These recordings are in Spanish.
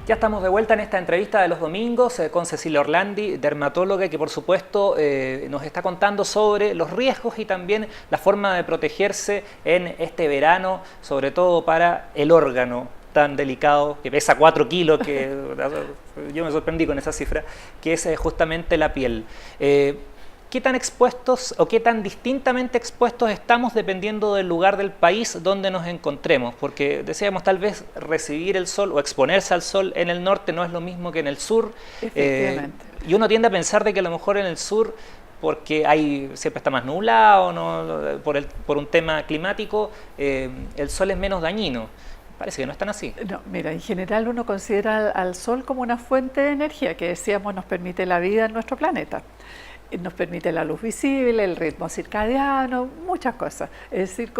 Ya estamos de vuelta en esta entrevista de los domingos con Cecilia Orlandi, dermatóloga, que por supuesto nos está contando sobre los riesgos y también la forma de protegerse en este verano, sobre todo para el órgano tan delicado, que pesa 4 kilos, que yo me sorprendí con esa cifra, que es justamente la piel. ¿Qué tan expuestos o qué tan distintamente expuestos estamos dependiendo del lugar del país donde nos encontremos? Porque decíamos, tal vez recibir el sol o exponerse al sol en el norte no es lo mismo que en el sur. Efectivamente. Y uno tiende a pensar de que a lo mejor en el sur, porque siempre está más nublado, ¿no? por un tema climático, el sol es menos dañino. Parece que no es tan así. No, mira, en general uno considera al sol como una fuente de energía que decíamos nos permite la vida en nuestro planeta. Nos permite la luz visible, el ritmo circadiano, muchas cosas. Es decir,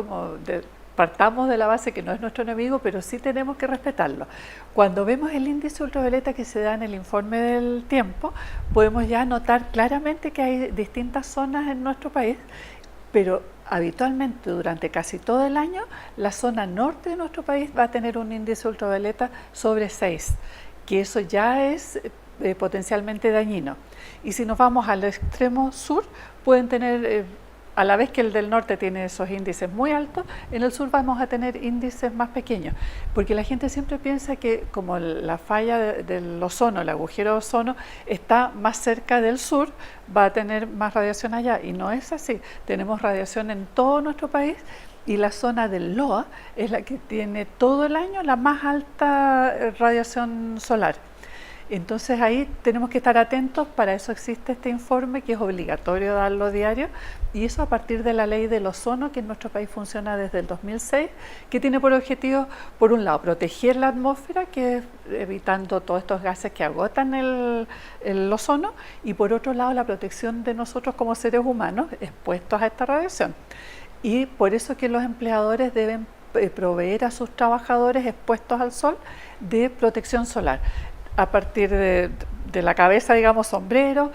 partamos de la base que no es nuestro enemigo, pero sí tenemos que respetarlo. Cuando vemos el índice ultravioleta que se da en el informe del tiempo, podemos ya notar claramente que hay distintas zonas en nuestro país, pero habitualmente durante casi todo el año, la zona norte de nuestro país va a tener un índice ultravioleta sobre 6, que eso ya es potencialmente dañino. Y si nos vamos al extremo sur, pueden tener, a la vez que el del norte tiene esos índices muy altos, en el sur vamos a tener índices más pequeños, porque la gente siempre piensa que como la falla del ozono, el agujero de ozono, está más cerca del sur, va a tener más radiación allá, y no es así. Tenemos radiación en todo nuestro país, y la zona del LOA es la que tiene todo el año la más alta radiación solar. Entonces ahí tenemos que estar atentos, para eso existe este informe que es obligatorio darlo diario, y eso a partir de la ley del ozono que en nuestro país funciona desde el 2006, que tiene por objetivo, por un lado, proteger la atmósfera, que es evitando todos estos gases que agotan el ozono, y por otro lado la protección de nosotros como seres humanos expuestos a esta radiación. Y por eso que los empleadores deben proveer a sus trabajadores expuestos al sol de protección solar. A partir de la cabeza, digamos, sombrero,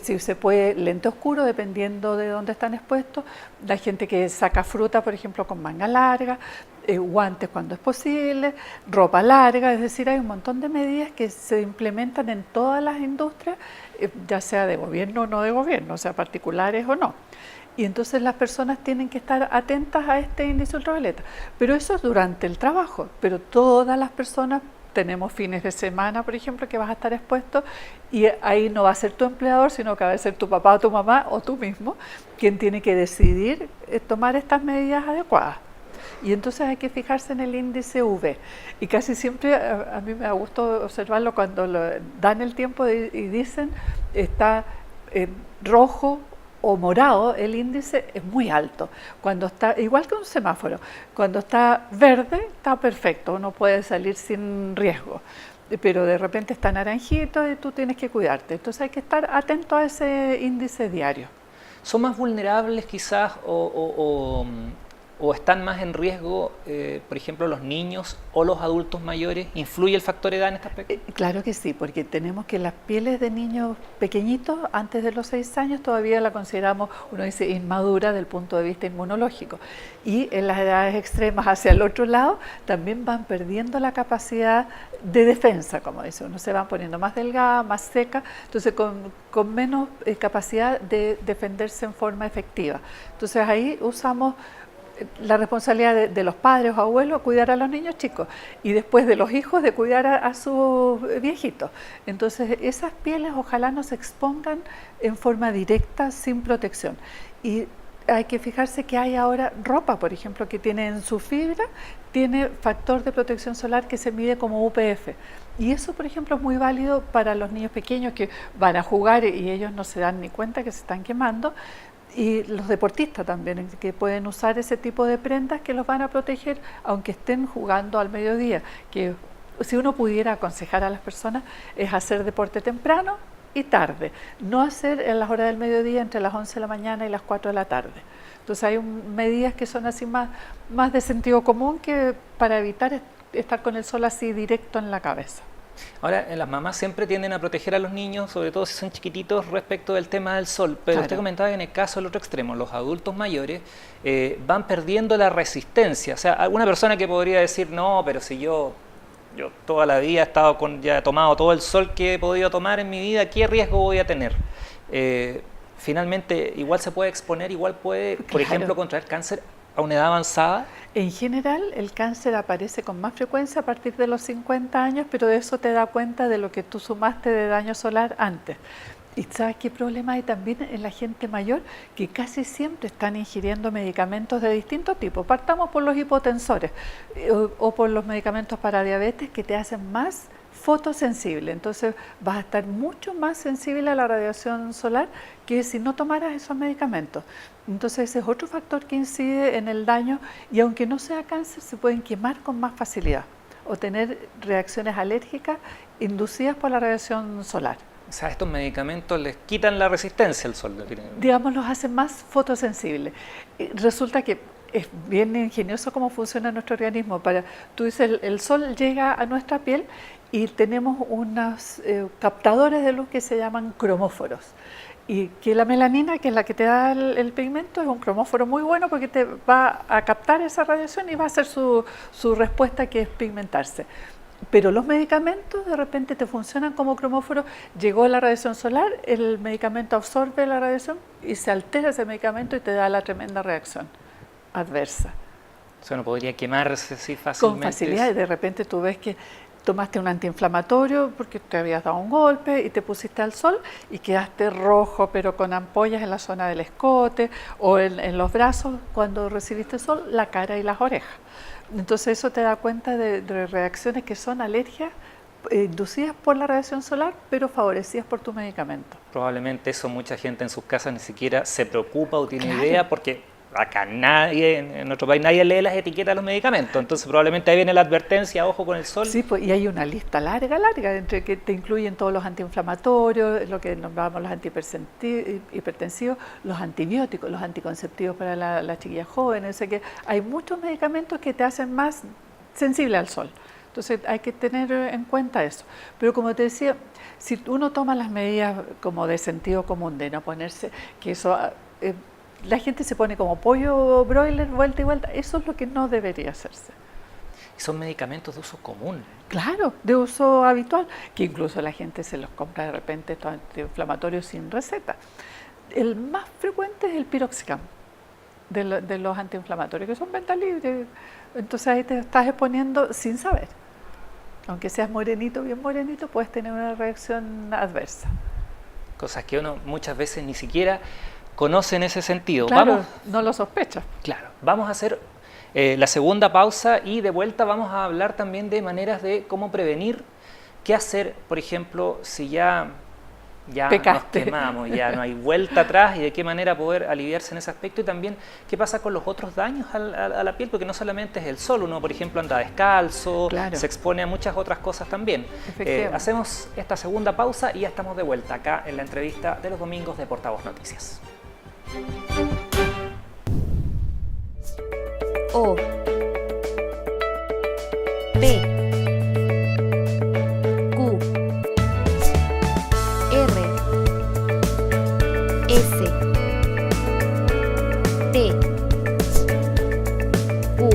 si se puede, lente oscuro, dependiendo de dónde están expuestos. La gente que saca fruta, por ejemplo, con manga larga, guantes cuando es posible, ropa larga, es decir, hay un montón de medidas que se implementan en todas las industrias, ya sea de gobierno o no de gobierno, o sea, particulares o no. Y entonces las personas tienen que estar atentas a este índice ultravioleta. Pero eso es durante el trabajo, pero todas las personas tenemos fines de semana, por ejemplo, que vas a estar expuesto, y ahí no va a ser tu empleador, sino que va a ser tu papá o tu mamá o tú mismo quien tiene que decidir tomar estas medidas adecuadas. Y entonces hay que fijarse en el índice UV. Y casi siempre a mí me gusta observarlo cuando dan el tiempo y dicen está rojo o morado, el índice es muy alto. Cuando está, igual que un semáforo, cuando está verde está perfecto, uno puede salir sin riesgo, pero de repente está naranjito y tú tienes que cuidarte. Entonces hay que estar atento a ese índice diario. ¿Son más vulnerables quizás o están más en riesgo, por ejemplo, los niños o los adultos mayores? ¿Influye el factor edad en este aspecto? Claro que sí, porque tenemos que las pieles de niños pequeñitos, antes de los 6 años, todavía la consideramos, uno dice, inmadura del punto de vista inmunológico. Y en las edades extremas hacia el otro lado, también van perdiendo la capacidad de defensa, como dice uno, se van poniendo más delgadas, más secas, entonces con menos capacidad de defenderse en forma efectiva. Entonces ahí usamos la responsabilidad de los padres o abuelos, cuidar a los niños chicos, y después de los hijos de cuidar a sus viejitos. Entonces esas pieles ojalá no se expongan en forma directa sin protección. Y hay que fijarse que hay ahora ropa, por ejemplo, que tiene en su fibra, tiene factor de protección solar que se mide como UPF. Y eso, por ejemplo, es muy válido para los niños pequeños que van a jugar y ellos no se dan ni cuenta que se están quemando. Y los deportistas también, que pueden usar ese tipo de prendas que los van a proteger aunque estén jugando al mediodía. Que si uno pudiera aconsejar a las personas es hacer deporte temprano y tarde, no hacer en las horas del mediodía entre las 11 de la mañana y las 4 de la tarde. Entonces hay medidas que son así más de sentido común, que para evitar estar con el sol así directo en la cabeza. Ahora, las mamás siempre tienden a proteger a los niños, sobre todo si son chiquititos, respecto del tema del sol. Pero Claro. usted comentaba que en el caso del otro extremo, los adultos mayores van perdiendo la resistencia. O sea, alguna persona que podría decir, no, pero si yo yo toda la vida he estado ya he tomado todo el sol que he podido tomar en mi vida, ¿qué riesgo voy a tener? Finalmente, igual se puede exponer, igual puede, por ejemplo, contraer cáncer a una edad avanzada. En general, el cáncer aparece con más frecuencia a partir de los 50 años, pero de eso te da cuenta de lo que tú sumaste de daño solar antes. ¿Y sabes qué problema hay también en la gente mayor? Que casi siempre están ingiriendo medicamentos de distintos tipos. Partamos por los hipotensores o por los medicamentos para diabetes que te hacen más fotosensible. Entonces vas a estar mucho más sensible a la radiación solar que si no tomaras esos medicamentos. Entonces ese es otro factor que incide en el daño y aunque no sea cáncer, se pueden quemar con más facilidad o tener reacciones alérgicas inducidas por la radiación solar. O sea, estos medicamentos les quitan la resistencia al sol. Digamos, los hacen más fotosensibles. Resulta que es bien ingenioso cómo funciona nuestro organismo. Tú dices, el sol llega a nuestra piel y tenemos unos captadores de luz que se llaman cromóforos. Y que la melanina, que es la que te da el pigmento, es un cromóforo muy bueno porque te va a captar esa radiación y va a hacer su respuesta, que es pigmentarse. Pero los medicamentos de repente te funcionan como cromóforo. Llegó la radiación solar, el medicamento absorbe la radiación y se altera ese medicamento y te da la tremenda reacción adversa. O sea, no podría quemarse así fácilmente. Con facilidad, y de repente tú ves que tomaste un antiinflamatorio porque te habías dado un golpe y te pusiste al sol y quedaste rojo, pero con ampollas en la zona del escote o en los brazos cuando recibiste el sol, la cara y las orejas. Entonces eso te da cuenta de reacciones que son alergias inducidas por la radiación solar, pero favorecidas por tu medicamento. Probablemente eso mucha gente en sus casas ni siquiera se preocupa o tiene idea, porque acá nadie, en nuestro país nadie lee las etiquetas de los medicamentos, entonces probablemente ahí viene la advertencia, ojo con el sol. Sí, pues, y hay una lista larga, entre que te incluyen todos los antiinflamatorios, lo que nombrábamos los hipertensivos, los antibióticos, los anticonceptivos para las chiquillas jóvenes, o sea que hay muchos medicamentos que te hacen más sensible al sol. Entonces hay que tener en cuenta eso. Pero como te decía, si uno toma las medidas como de sentido común, de no ponerse, que eso... la gente se pone como pollo broiler vuelta y vuelta. Eso es lo que no debería hacerse. Y son medicamentos de uso común. Claro, de uso habitual, que incluso la gente se los compra de repente, estos antiinflamatorios sin receta. El más frecuente es el piroxicam de los antiinflamatorios, que son venta libre. Entonces ahí te estás exponiendo sin saber. Aunque seas morenito, bien morenito, puedes tener una reacción adversa. Cosas que uno muchas veces ni siquiera conoce en ese sentido. Claro, no lo sospechas. Claro, vamos a hacer la segunda pausa y de vuelta vamos a hablar también de maneras de cómo prevenir, qué hacer, por ejemplo, si ya nos quemamos, ya no hay vuelta atrás y de qué manera poder aliviarse en ese aspecto y también qué pasa con los otros daños a la piel, porque no solamente es el sol, uno por ejemplo anda descalzo, claro, se expone a muchas otras cosas también. Hacemos esta segunda pausa y ya estamos de vuelta acá en la entrevista de los domingos de Portavoz Noticias. O P Q R S T U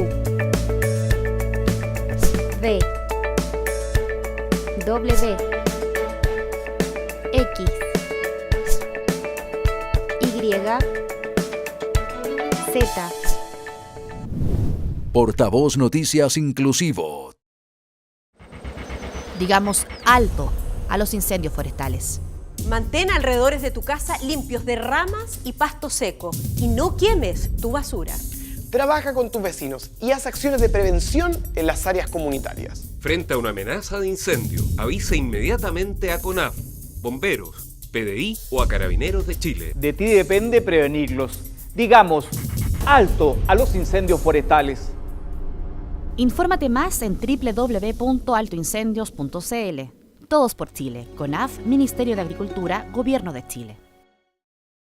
V W X Y Z. Portavoz Noticias Inclusivo. Digamos alto a los incendios forestales. Mantén alrededores de tu casa limpios de ramas y pasto seco y no quemes tu basura. Trabaja con tus vecinos y haz acciones de prevención en las áreas comunitarias. Frente a una amenaza de incendio, avisa inmediatamente a CONAF, bomberos, PDI o a Carabineros de Chile. De ti depende prevenirlos. Digamos alto a los incendios forestales. Infórmate más en www.altoincendios.cl. Todos por Chile. CONAF, Ministerio de Agricultura, Gobierno de Chile.